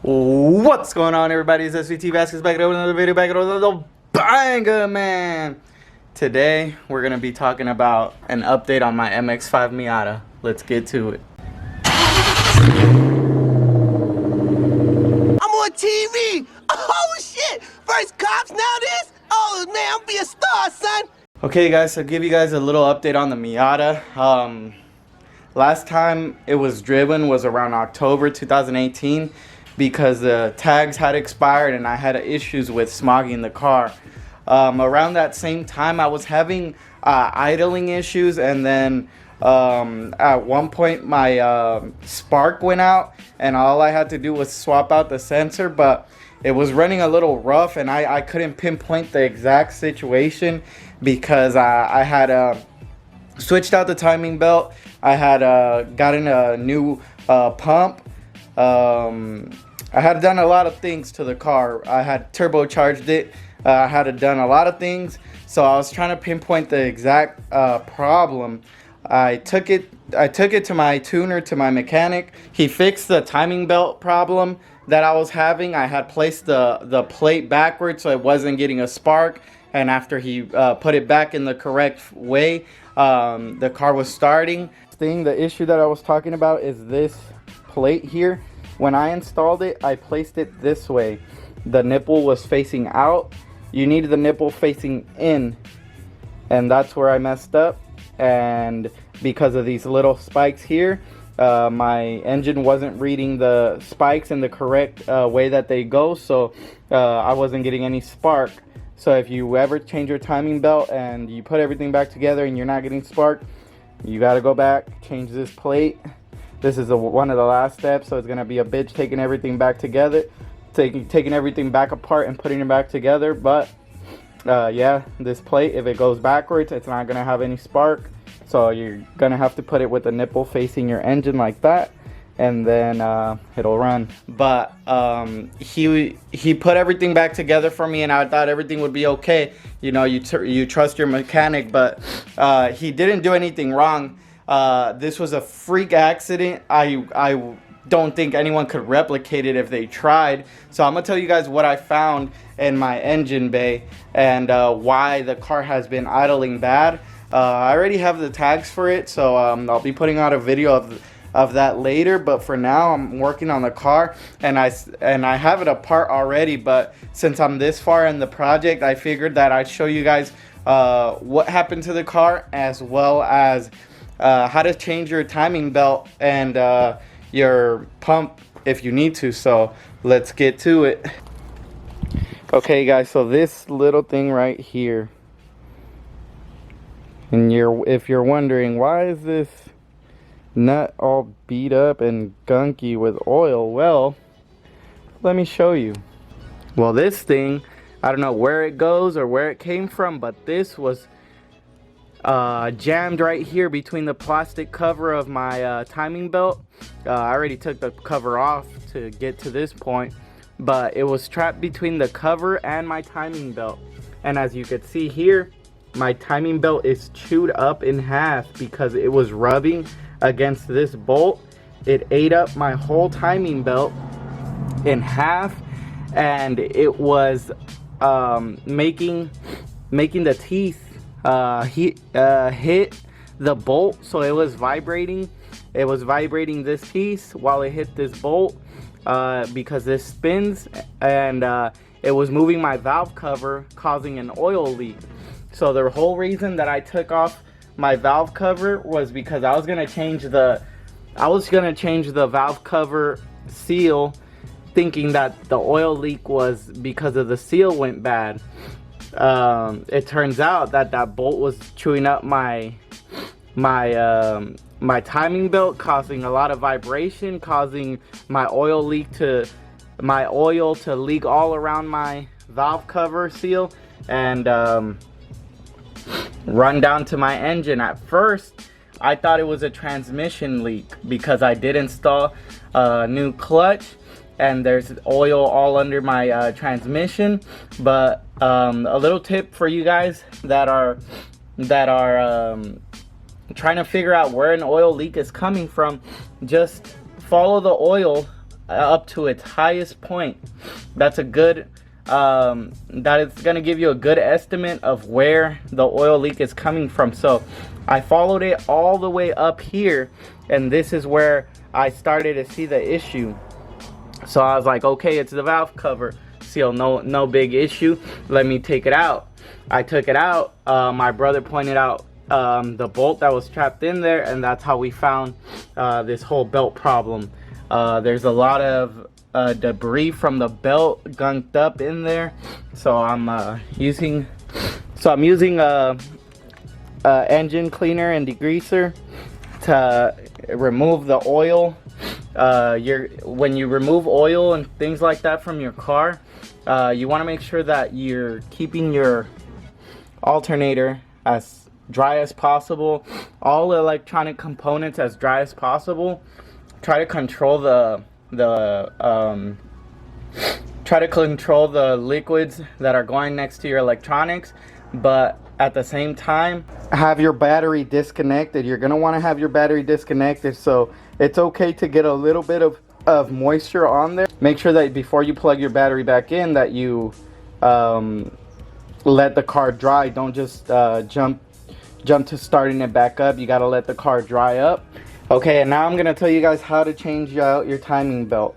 What's going on, everybody? It's SVT Baskets back with another video, back with another banger, man. Today we're gonna be talking about an update on my MX-5 Miata. Let's get to it. I'm on TV. Oh shit! First cops, now this. Oh man, I'm be a star, son. Okay, guys, so give you guys a little update on the Miata. Last time it was driven was around October 2018 because the tags had expired and I had issues with smogging the car. Around that same time, I was having idling issues, and then at one point my spark went out and all I had to do was swap out the sensor, but it was running a little rough and I couldn't pinpoint the exact situation because I had switched out the timing belt. I had gotten a new pump. I had done a lot of things to the car. I had turbocharged it. I had done a lot of things, so I was trying to pinpoint the exact problem. I took it to my tuner, to my mechanic. He fixed the timing belt problem that I was having. I had placed the plate backwards so it wasn't getting a spark, and after he put it back in the correct way, the car was starting. The issue that I was talking about is this plate here. When I installed it, I placed it this way. The nipple was facing out. You need the nipple facing in, and that's where I messed up. And because of these little spikes here, my engine wasn't reading the spikes in the correct way that they go, so I wasn't getting any spark. So if you ever change your timing belt and you put everything back together and you're not getting spark, you got to go back, change this plate. This is one of the last steps, so it's going to be a bitch taking everything back together, taking everything back apart and putting it back together. But yeah, this plate, if it goes backwards, it's not going to have any spark. So you're going to have to put it with the nipple facing your engine like that, and then it'll run. But he put everything back together for me, and I thought everything would be okay. You know, you trust your mechanic, but he didn't do anything wrong. This was a freak accident. I don't think anyone could replicate it if they tried. So I'm gonna tell you guys what I found in my engine bay and why the car has been idling bad. I already have the tags for it, so I'll be putting out a video of that later. But for now, I'm working on the car, and I have it apart already. But since I'm this far in the project, I figured that I'd show you guys what happened to the car, as well as how to change your timing belt and your pump if you need to. So let's get to it. Okay, guys, so this little thing right here, and if you're wondering why is this nut all beat up and gunky with oil, well, let me show you. Well, this thing, I don't know where it goes or where it came from, but this was jammed right here between the plastic cover of my timing belt. I already took the cover off to get to this point, but it was trapped between the cover and my timing belt. And as you can see here, my timing belt is chewed up in half because it was rubbing against this bolt. It ate up my whole timing belt in half, and it was making the teeth hit the bolt. So it was vibrating. It was vibrating this piece while it hit this bolt because this spins, and it was moving my valve cover, causing an oil leak. So the whole reason that I took off my valve cover was because I was gonna change the valve cover seal, thinking that the oil leak was because of the seal went bad. It turns out that that bolt was chewing up my timing belt, causing a lot of vibration, causing my oil to leak all around my valve cover seal and run down to my engine. At first, I thought it was a transmission leak because I did install a new clutch and there's oil all under my transmission. But a little tip for you guys that are trying to figure out where an oil leak is coming from: just follow the oil up to its highest point. That's a good that is going to give you a good estimate of where the oil leak is coming from. So I followed it all the way up here, and this is where I started to see the issue. So I was like, okay, it's the valve cover seal, no big issue, let me take it out. I took it out. My brother pointed out the bolt that was trapped in there, and that's how we found this whole belt problem. There's a lot of debris from the belt gunked up in there, so I'm using engine cleaner and degreaser to remove the oil. When you remove oil and things like that from your car, you want to make sure that you're keeping your alternator as dry as possible, all electronic components as dry as possible. Try to control the liquids that are going next to your electronics, but at the same time have your battery disconnected. You're going to want to have your battery disconnected, so it's okay to get a little bit of moisture on there. Make sure that before you plug your battery back in that you let the car dry. Don't just jump to starting it back up. You got to let the car dry up. Okay, and now I'm going to tell you guys how to change out your timing belt.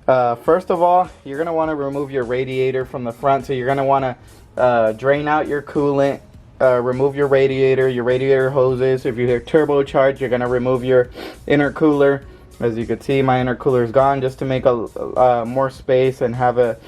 First of all, you're going to want to remove your radiator from the front. So you're going to want to drain out your coolant, remove your radiator hoses. If you're turbocharged, you're going to remove your intercooler. As you can see, my intercooler is gone, just to make a more space and have a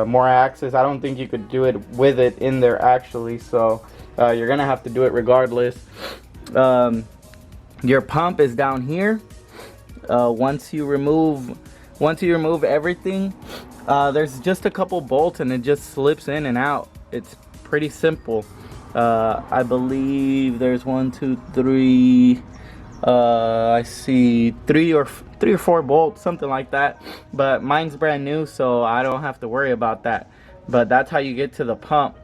more access. I don't think you could do it with it in there actually, so you're going to have to do it regardless. Your pump is down here. Once you remove everything, there's just a couple bolts and it just slips in and out. It's pretty simple. I believe there's 1, 2, 3. I see three or four bolts, something like that. But mine's brand new, so I don't have to worry about that. But that's how you get to the pump.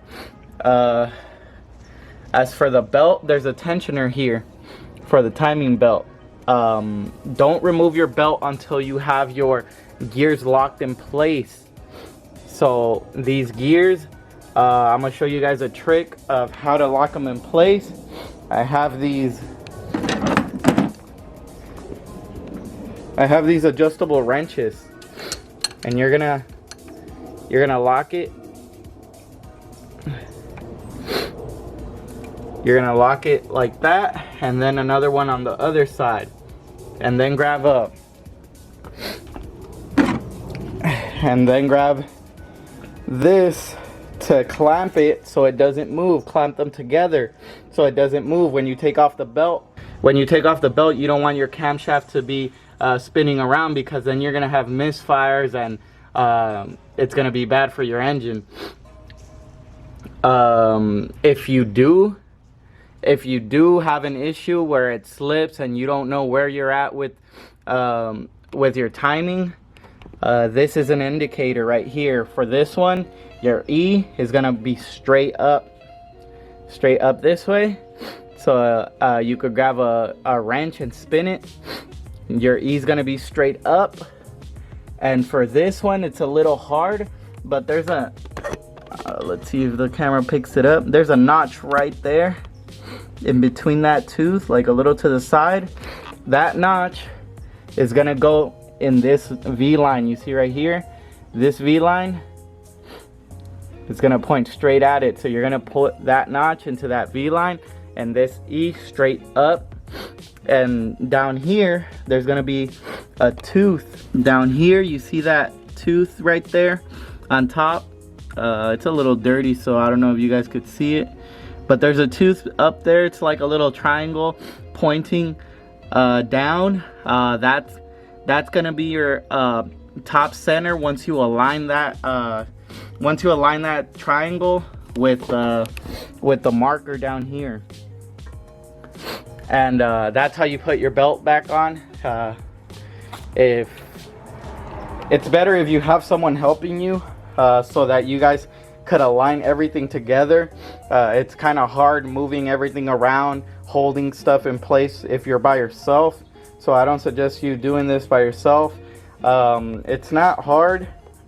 As for the belt, there's a tensioner here for the timing belt. Don't remove your belt until you have your gears locked in place. So these gears, I'm gonna show you guys a trick of how to lock them in place. I have these adjustable wrenches, and you're gonna lock it. You're gonna lock it like that, and then another one on the other side, and then grab this to clamp it so it doesn't move. Clamp them together so it doesn't move when you take off the belt. When you take off the belt, you don't want your camshaft to be spinning around, because then you're gonna have misfires and it's gonna be bad for your engine. If you do have an issue where it slips and you don't know where you're at with your timing, this is an indicator right here. For this one, your E is gonna be straight up this way. So you could grab a wrench and spin it. Your E is gonna be straight up. And for this one, it's a little hard, but there's a let's see if the camera picks it up. There's a notch right there in between that tooth, like a little to the side. That notch is gonna go in this V line you see right here. This V line is gonna point straight at it, so you're gonna put that notch into that V line and this E straight up. And down here there's gonna be a tooth down here. You see that tooth right there on top? It's a little dirty, so I don't know if you guys could see it, but there's a tooth up there. It's like a little triangle pointing down. That's gonna be your top center. Once you align that triangle with the marker down here, and that's how you put your belt back on. If it's better if you have someone helping you, so that you guys could align everything together. It's kind of hard moving everything around, holding stuff in place if you're by yourself. So I don't suggest you doing this by yourself. It's not hard,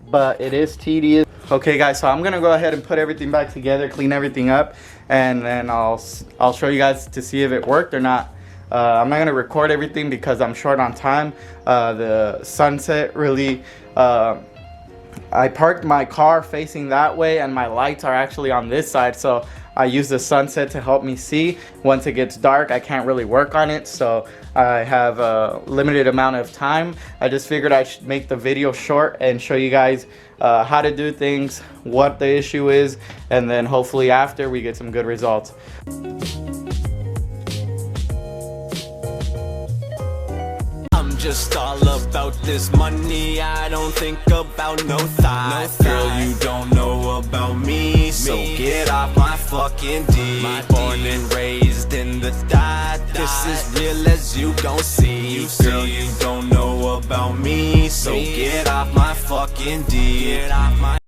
but it is tedious. Okay guys, so I'm gonna go ahead and put everything back together, clean everything up, and then I'll show you guys to see if it worked or not. I'm not gonna record everything because I'm short on time. The sunset really, I parked my car facing that way and my lights are actually on this side, so I use the sunset to help me see. Once it gets dark, I can't really work on it, so I have a limited amount of time. I just figured I should make the video short and show you guys how to do things, what the issue is, and then hopefully after we get some good results. I'm just all about this money. I don't think about no thought. Girl, you don't know about me, so get off my fucking D. Born and raised in the dot. This is real as you gon' see. Girl, you don't know about me, so get off my fucking D.